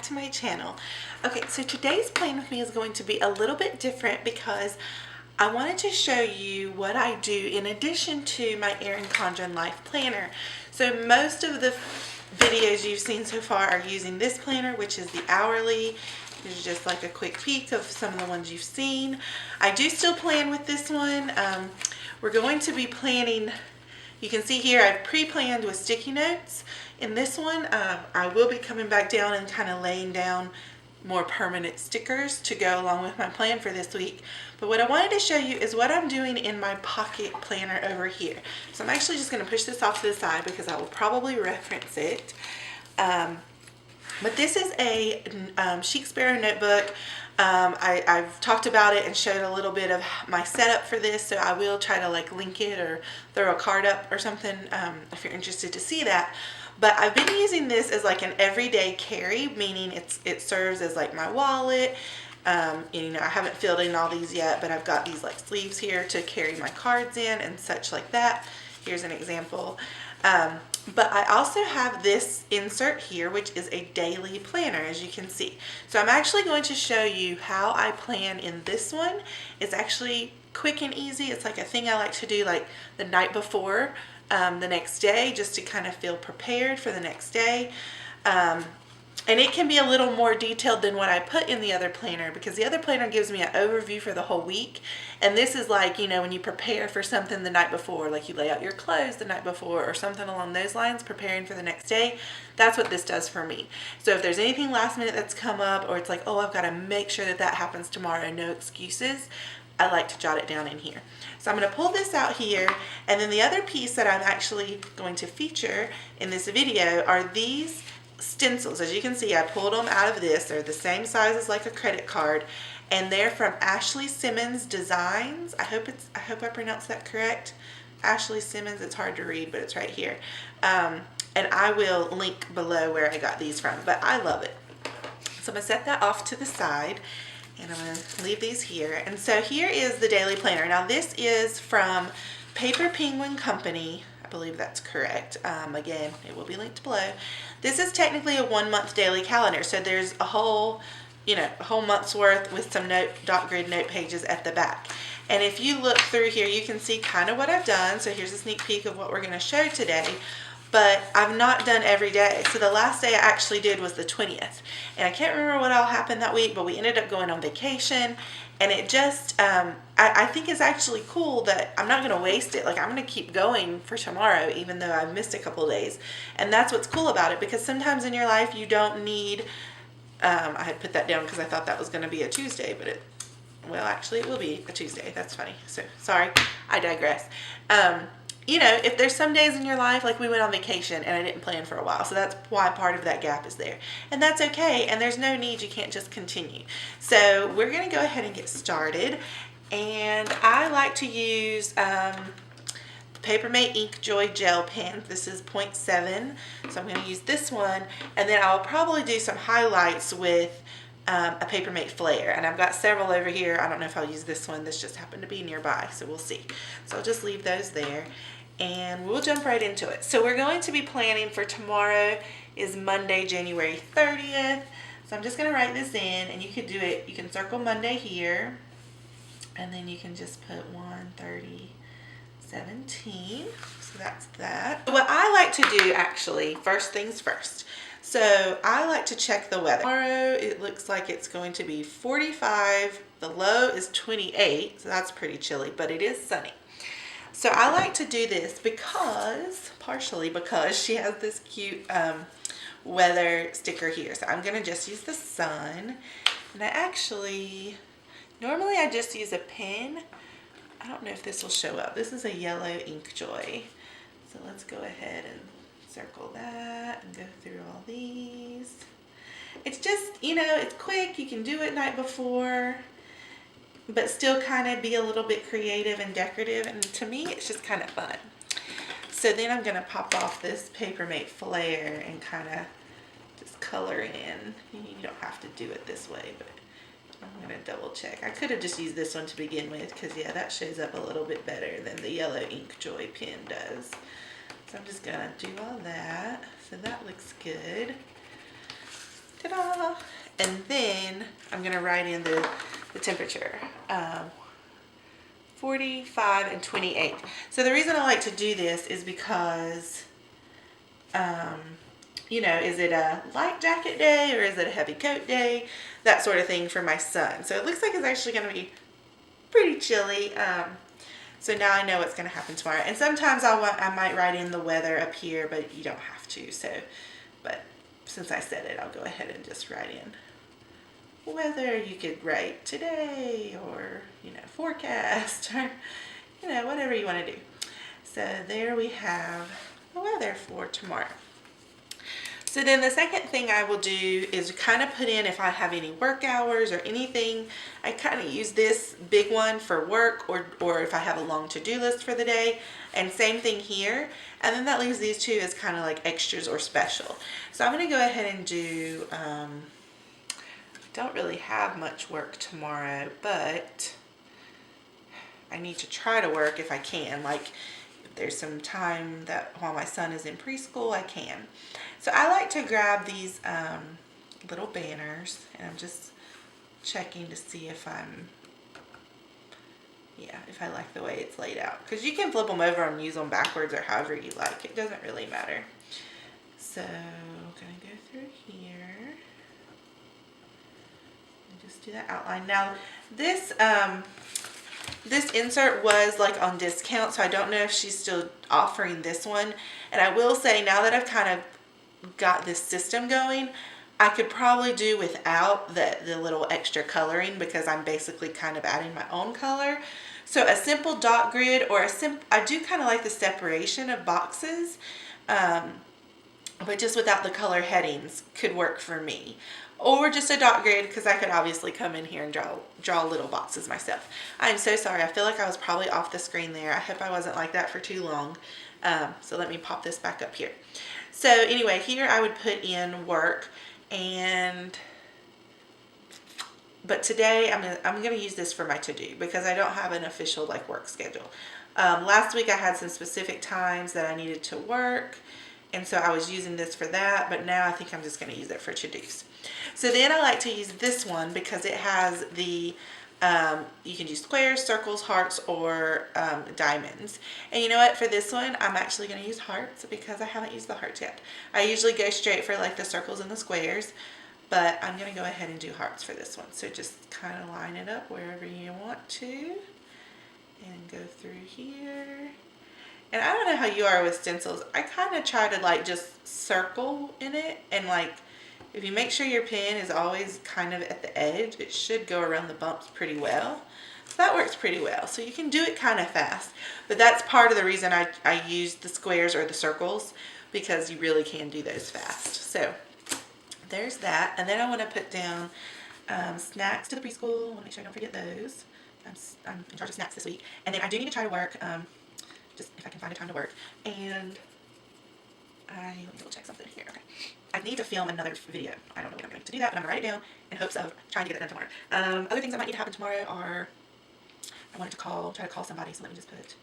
back to my channel. Okay, so today's plan with me is going to be a little bit different because I wanted to show you what I do in addition to my Erin Condren Life Planner. So most of the videos you've seen so far are using this planner, which is the hourly. This is just like a quick peek of some of the ones you've seen. I do still plan with this one. We're going to be planning. You can see here I've pre-planned with sticky notes. In this one, I will be coming back down and kind of laying down more permanent stickers to go along with my plan for this week. But what I wanted to show you is what I'm doing in my pocket planner over here. So I'm actually just going to push this off to the side because I will probably reference it. But this is a Chic Sparrow notebook. I've talked about it and showed a little bit of my setup for this, so I will try to like link it or throw a card up or something if you're interested to see that. But I've been using this as like an everyday carry, meaning it serves as like my wallet. You know, I haven't filled in all these yet, but I've got these like sleeves here to carry my cards in and such like that. Here's an example. But I also have this insert here, which is a daily planner, as you can see. So I'm actually going to show you how I plan in this one. It's actually quick and easy. It's like a thing I like to do like the night before the next day, just to kind of feel prepared for the next day. And it can be a little more detailed than what I put in the other planner, because the other planner gives me an overview for the whole week. And this is like, you know, when you prepare for something the night before, like you lay out your clothes the night before or something along those lines, preparing for the next day. That's what this does for me. So if there's anything last minute that's come up, or it's like, oh, I've got to make sure that that happens tomorrow, no excuses, I like to jot it down in here. So I'm going to pull this out here, and then the other piece that I'm actually going to feature in this video are these stencils. As you can see, I pulled them out of this. They're the same size as like a credit card, and they're from Ashleigh Simons Designs. I hope I pronounced that correct. Ashleigh Simons. It's hard to read, but it's right here. And I will link below where I got these from, but I love it. So I'm going to set that off to the side, and I'm going to leave these here. And so here is the daily planner. Now this is from Paper Penguin Company. I believe that's correct. Again, it will be linked below. This is technically a 1 month daily calendar. So there's a whole, you know, a whole month's worth with some dot grid note pages at the back. And if you look through here, you can see kind of what I've done. So here's a sneak peek of what we're going to show today. But I've not done every day. So the last day I actually did was the 20th. And I can't remember what all happened that week, but we ended up going on vacation. And it just, I think it's actually cool that I'm not going to waste it. Like, I'm going to keep going for tomorrow, even though I've missed a couple of days. And that's what's cool about it, because sometimes in your life you don't need, I had put that down because I thought that was going to be a Tuesday, but well, actually it will be a Tuesday. That's funny. So, sorry, I digress. You know, if there's some days in your life, like we went on vacation and I didn't plan for a while, so that's why part of that gap is there. And that's okay, and there's no need, you can't just continue. So we're going to go ahead and get started. And I like to use the Papermate Ink Joy Gel Pen. This is 0.7, so I'm going to use this one, and then I'll probably do some highlights with a Papermate Flare, and I've got several over here. I don't know if I'll use this one. This just happened to be nearby, so we'll see. So I'll just leave those there, and we'll jump right into it. So we're going to be planning for tomorrow is Monday, January 30th. So I'm just going to write this in, and you could do it. You can circle Monday here, and then you can just put 1/30/17. So that's that. What I like to do, actually, first things first. So I like to check the weather. Tomorrow it looks like it's going to be 45. The low is 28, so that's pretty chilly, but it is sunny. So I like to do this because, partially because she has this cute weather sticker here. So I'm going to just use the sun. And I actually, normally I just use a pen. I don't know if this will show up. This is a yellow Ink Joy. So let's go ahead and circle that and go through all these. It's just, you know, it's quick. You can do it night before, but still kind of be a little bit creative and decorative. And to me, it's just kind of fun. So then I'm going to pop off this Papermate Flare and kind of just color in. You don't have to do it this way, but I'm going to double check. I could have just used this one to begin with because, yeah, that shows up a little bit better than the yellow Ink Joy pen does. So I'm just going to do all that. So that looks good. Ta-da! And then I'm going to write in the temperature. 45 and 28. So the reason I like to do this is because, you know, is it a light jacket day or is it a heavy coat day? That sort of thing for my son. So it looks like it's actually going to be pretty chilly. So now I know what's going to happen tomorrow. And sometimes I might write in the weather up here, but you don't have to. So, but since I said it, I'll go ahead and just write in weather. You could write today or, you know, forecast or, you know, whatever you want to do. So there we have the weather for tomorrow. So then the second thing I will do is kind of put in if I have any work hours or anything. I kind of use this big one for work or if I have a long to-do list for the day. And same thing here. And then that leaves these two as kind of like extras or special. So I'm going to go ahead and do, don't really have much work tomorrow, but I need to try to work if I can. Like if there's some time that while my son is in preschool, I can. So I like to grab these little banners, and I'm just checking to see if if I like the way it's laid out. Because you can flip them over and use them backwards or however you like. It doesn't really matter. So I'm going to go through here and just do that outline. Now this this insert was like on discount, so I don't know if she's still offering this one. And I will say, now that I've kind of got this system going, I could probably do without the little extra coloring because I'm basically kind of adding my own color. So a simple dot grid or I do kind of like the separation of boxes, but just without the color headings could work for me. Or just a dot grid, because I could obviously come in here and draw little boxes myself. I'm so sorry. I feel like I was probably off the screen there. I hope I wasn't like that for too long. So let me pop this back up here. So anyway, here I would put in work, but today I'm gonna use this for my to-do because I don't have an official like work schedule. Last week I had some specific times that I needed to work, and so I was using this for that, but now I think I'm just gonna use it for to-dos. So then I like to use this one because it has the you can do squares, circles, hearts, or diamonds. And you know what? For this one, I'm actually going to use hearts because I haven't used the hearts yet. I usually go straight for like the circles and the squares, but I'm going to go ahead and do hearts for this one. So just kind of line it up wherever you want to and go through here. And I don't know how you are with stencils. I kind of try to like just circle in it, and like if you make sure your pen is always kind of at the edge, it should go around the bumps pretty well. So that works pretty well. So you can do it kind of fast, but that's part of the reason I use the squares or the circles, because you really can do those fast. So there's that. And then I want to put down snacks to the preschool. I want to make sure I don't forget those. I'm in charge of snacks this week. And then I do need to try to work, just if I can find a time to work. And let me double check something here. Okay. I need to film another video. I don't know when I'm going to do that, but I'm going to write it down in hopes of trying to get it done tomorrow. Other things that might need to happen tomorrow are, I wanted to try to call somebody, so let me just put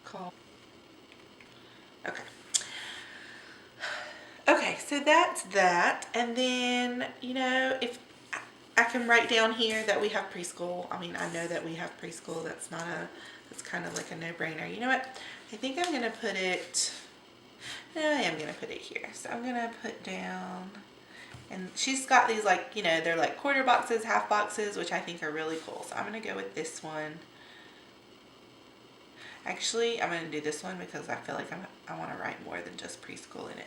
call. Okay. Okay, so that's that. And then, you know, if I can write down here that we have preschool. I mean, I know that we have preschool. That's kind of like a no-brainer. You know what? I think I'm going to put it... No, I am going to put it here. So I'm going to put down, and she's got these like, you know, they're like quarter boxes, half boxes, which I think are really cool. So I'm going to go with this one. Actually, I'm going to do this one because I feel like I want to write more than just preschool in it.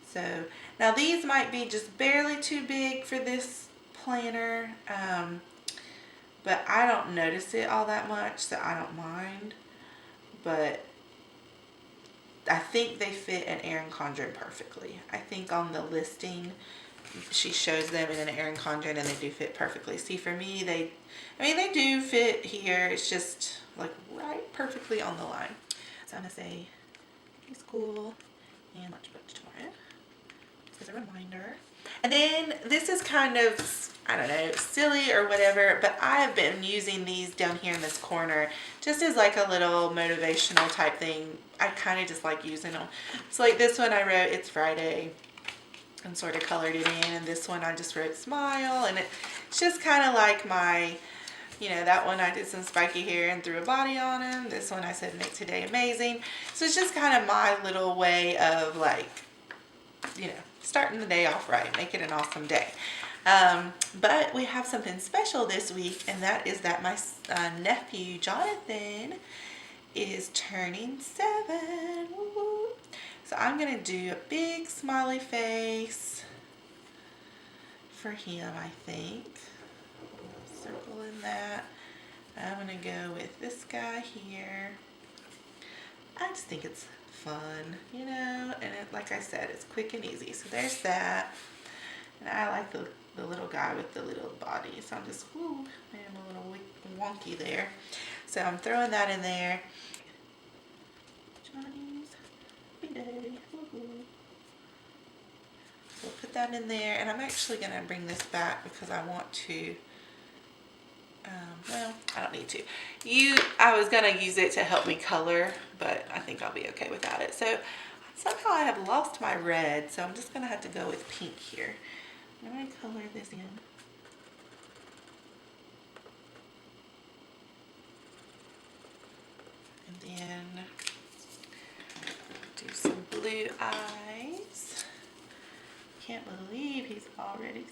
So now these might be just barely too big for this planner, but I don't notice it all that much, so I don't mind. But I think they fit an Erin Condren perfectly. I think on the listing, she shows them in an Erin Condren and they do fit perfectly. See, for me, they do fit here. It's just like right perfectly on the line. So I'm going to say preschool and lunchbook tomorrow. Just as a reminder. And then this is kind of, I don't know, silly or whatever, but I have been using these down here in this corner just as like a little motivational type thing. I kind of just like using them. So like this one I wrote, it's Friday. and sort of colored it in. And this one I just wrote smile, and it's just kind of like my, you know, that one I did some spiky hair and threw a body on him. This one I said make today amazing. So it's just kind of my little way of like, you know, starting the day off right, make it an awesome day. But we have something special this week, and that is that my nephew Jonathan is turning 7. Woo-hoo. So I'm gonna do a big smiley face for him, I think. Circle in that. I'm gonna go with this guy here. I just think it's fun, you know, and like I said, it's quick and easy. So there's that. And I like the little guy with the little body. So I'm just, whoo, I'm a little wonky there. So I'm throwing that in there. Johnny's B-Day. So we'll put that in there. And I'm actually going to bring this back because I want to, well, I don't need to. I was going to use it to help me color, but I think I'll be okay without it. So somehow I have lost my red, so I'm just going to have to go with pink here. I'm going to color this in. And then do some blue eyes. Can't believe he's already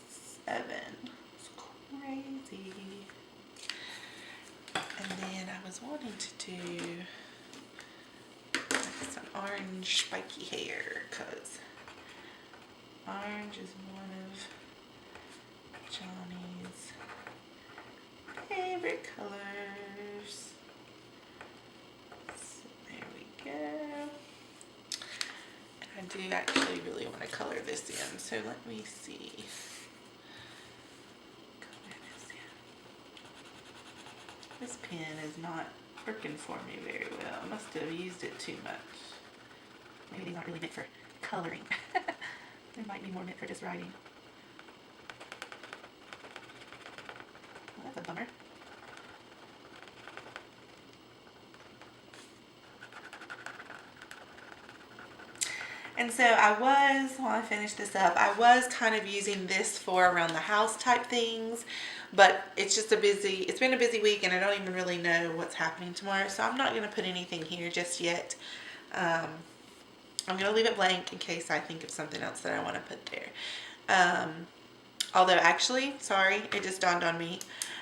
7. It's crazy. And then I was wanting to do like some orange spiky hair, because orange is one of Johnny's favorite colors. So there we go. And I do actually really want to color this in, so let me see. Color this in. This pen is not working for me very well. I must have used it too much. Maybe these aren't really meant for coloring. They might be more meant for just writing. Well, that's a bummer. And so while I finish this up, I was kind of using this for around the house type things, but it's just it's been a busy week, and I don't even really know what's happening tomorrow, so I'm not going to put anything here just yet. I'm going to leave it blank in case I think of something else that I want to put there. Although actually, sorry, it just dawned on me.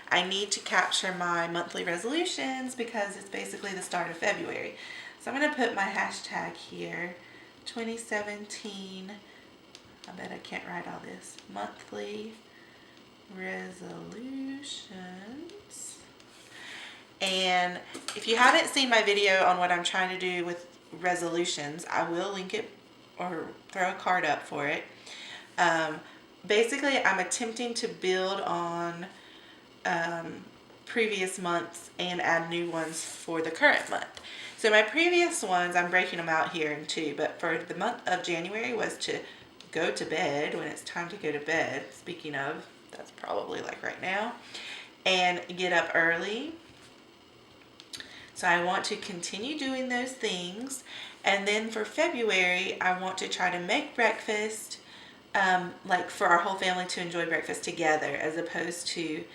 I need to capture my monthly resolutions because it's basically the start of February. So I'm going to put my hashtag here, 2017. I bet I can't write all this. Monthly resolutions. And if you haven't seen my video on what I'm trying to do with resolutions, I will link it or throw a card up for it. Basically, I'm attempting to build on previous months and add new ones for the current month. So my previous ones, I'm breaking them out here in 2, but for the month of January was to go to bed when it's time to go to bed. Speaking of, that's probably like right now. And get up early. So I want to continue doing those things. And then for February, I want to try to make breakfast, like for our whole family to enjoy breakfast together, as opposed to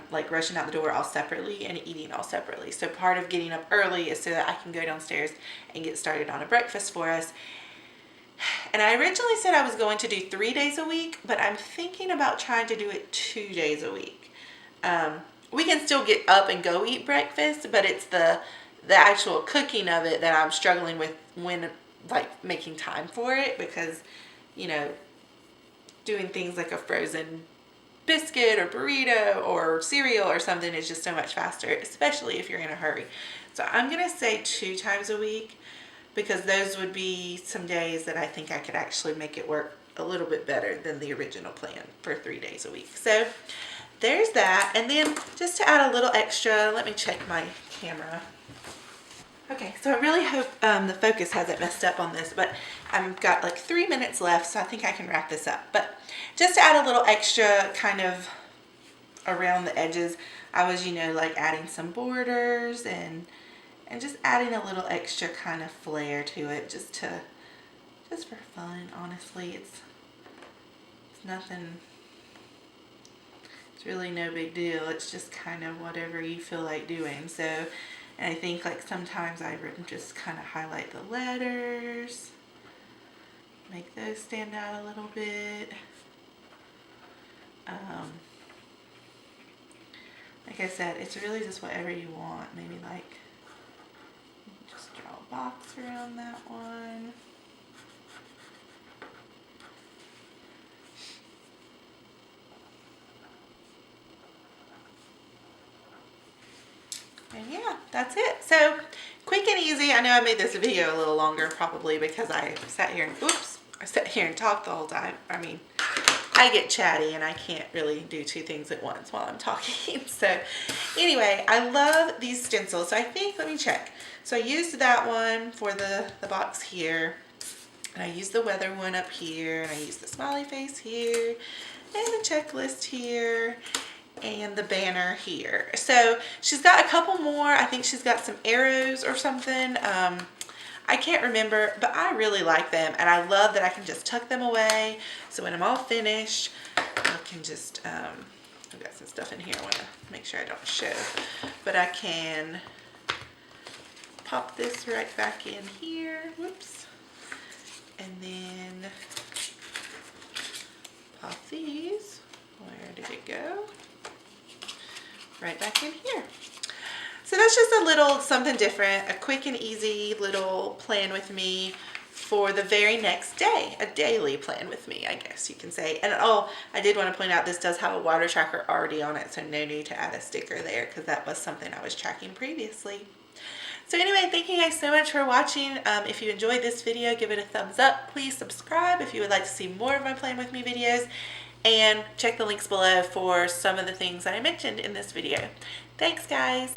like rushing out the door all separately and eating all separately. So part of getting up early is so that I can go downstairs and get started on a breakfast for us. And I originally said I was going to do 3 days a week, but I'm thinking about trying to do it 2 days a week. We can still get up and go eat breakfast, but it's the actual cooking of it that I'm struggling with when like making time for it, because, you know, doing things like a frozen biscuit or burrito or cereal or something is just so much faster, especially if you're in a hurry. So I'm going to say 2 times a week, because those would be some days that I think I could actually make it work a little bit better than the original plan for 3 days a week. So there's that. And then just to add a little extra, let me check my camera. Okay, so I really hope the focus hasn't messed up on this, but I've got like 3 minutes left, so I think I can wrap this up. But just to add a little extra kind of around the edges, I was, you know, like adding some borders and just adding a little extra kind of flair to it, just for fun. Honestly, nothing, it's really no big deal. It's just kind of whatever you feel like doing. So, and I think like sometimes I just kind of highlight the letters, make those stand out a little bit. Like I said, it's really just whatever you want. Maybe like just draw a box around that one. And yeah, that's it. So quick and easy. I know I made this video a little longer probably because I sat here and talked the whole time. I mean, I get chatty and I can't really do two things at once while I'm talking. So anyway, I love these stencils. So I think, let me check. So I used that one for the box here. And I used the weather one up here. And I used the smiley face here. And the checklist here. And the banner here. So she's got a couple more. I think she's got some arrows or something. I can't remember, but I really like them, and I love that I can just tuck them away. So when I'm all finished, I can just, I've got some stuff in here I want to make sure I don't show, but I can pop this right back in here, whoops, and then pop these, where did it go? Right back in here. So that's just a little something different, a quick and easy little plan with me for the very next day, a daily plan with me, I guess you can say. And oh, I did want to point out this does have a water tracker already on it, so no need to add a sticker there because that was something I was tracking previously. So anyway, thank you guys so much for watching. If you enjoyed this video, give it a thumbs up. Please subscribe if you would like to see more of my Plan With Me videos. And check the links below for some of the things that I mentioned in this video. Thanks, guys.